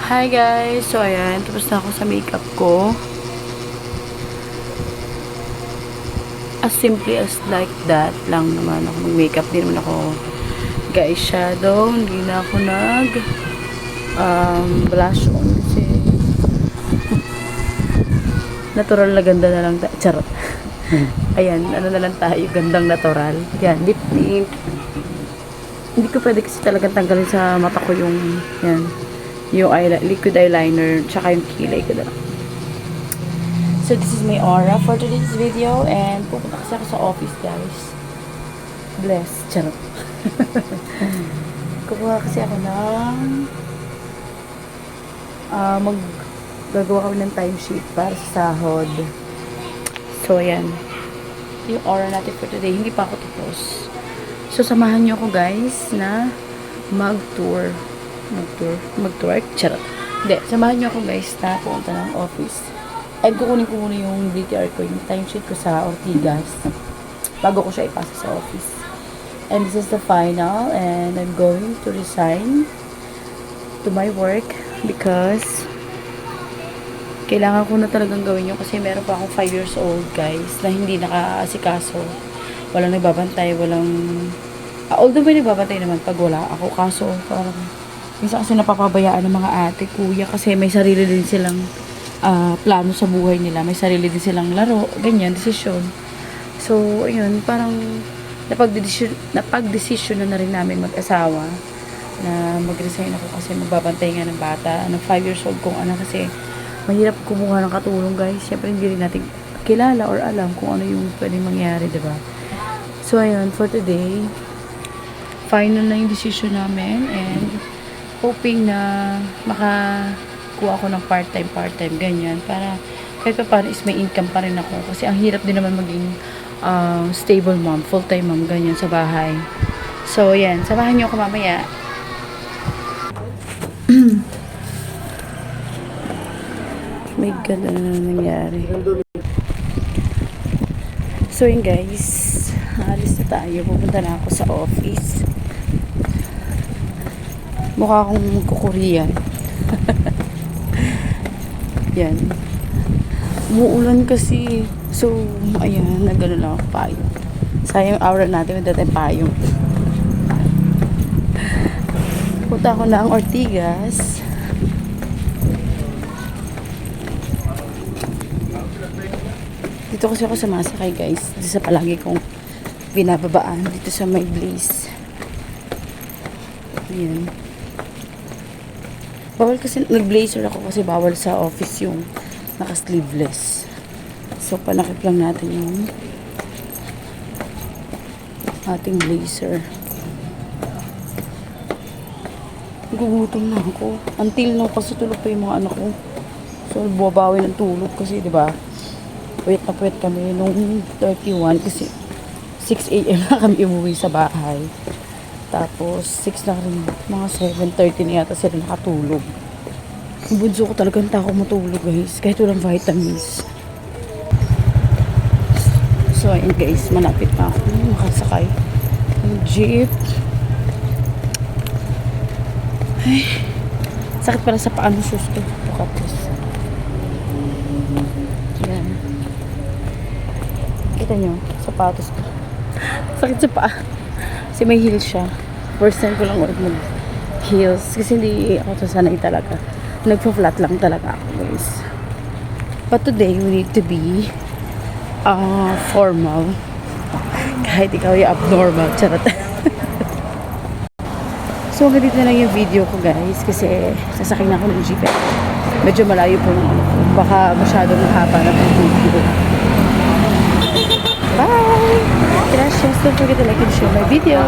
Hi guys! So ayan, tapos na ako sa makeup ko. As simply as like that lang naman ako mag-makeup. Di naman ako ga-eyeshadow. Hindi na ako blush on kasi natural na ganda na lang. Charot. Ayan, ano na lang tayo. Gandang natural. Yan, lip tint. Hindi ko pwede kasi talagang tanggalin sa mata ko yung yan. Yung liquid eyeliner tsaka yung kilay ko na. So this is my aura for today's video and pupunta kasi ako sa office guys. Bless. Charot. Kukuha kasi ako ng gagawa kami ng timesheet para sa sahod. So ayan. Yung aura natin for today. Hindi pa ako tapos. So samahan nyo ako guys na mag-tour. Mag-tour. Charot. Hindi. Samahan nyo ako guys na pupunta ng office. And kukunin ko muna yung BTR ko, yung timesheet ko sa Ortigas bago ko siya ipasa sa office. And this is the final and I'm going to resign to my work because kailangan ko na talagang gawin yun kasi meron pa akong 5 years old guys na hindi nakaasikaso. Walang nagbabantay, although may nagbabantay naman pag wala ako, kaso parang minsan kasi napapabayaan ng mga ate, kuya kasi may sarili din silang plano sa buhay nila. May sarili din silang laro, ganyan, desisyon. So, ayun, parang napag-desisyon na rin namin mag-asawa na mag-resign ako kasi magbabantay nga ng bata. Ng 5 years old kong anak kasi mahirap kumuha ng katulong guys. Siyempre hindi rin natin kilala or alam kung ano yung pwedeng mangyari, diba? So, ayun, for today, final na yung decision namin and hoping na makakuha ako ng part-time, ganyan. Para kahit pa paano is may income pa rin ako. Kasi ang hirap din naman maging stable mom, full-time mom, ganyan sa bahay. So, yan. Samahan niyo ako mamaya. My God, ano na nangyari? So, yun guys. Alis na tayo. Pupunta na ako sa office. Mukha akong kukorean. Yan. Umuulan kasi. So, ayan. Nagano lang ako payong. Sayang aura natin. May datang payong. Punta ako na ang Ortigas. Dito kasi ako sumasakay guys. Dito sa palagi kong binababaan. Dito sa my place. Ayan. Bawal kasi, nag-blazer ako kasi bawal sa office yung naka-sleeveless. So, panakip lang natin yung ating blazer. Gugutom na ako. Until now, kasi tulog pa yung mga anak ko. So, buwabawi ng tulog kasi, di ba? Puyat na puyat kami nung 31 kasi 6 a.m. na kami umuwi sa bahay. Tapos, 6 na rin. Mga 7:30 na yata sila nakatulog. Yung bunso ko talagang tako matulog guys. Kahit walang vitamins. So, ayun guys. Malapit na ako. Makasakay. Yung jeep. Ay. Sakit pala sa paa ng shoes ko. Bukatos. Yan. Kita nyo. Sapatos ko. Sakit sa paa. Kasi may heels siya. First time ko lang ulit mag-heels. Kasi hindi ako sasanay talaga. Nagpa-flat lang talaga ako, guys. But today, we need to be formal. Kahit ikaw yung abnormal. Charot. So, hanggang dito na lang yung video ko, guys. Kasi sasakay na ako ng jeep. Medyo malayo po ng ano ko. Baka masyadong mahaba na po video. Bye! Gracias. Don't forget to like and share my video.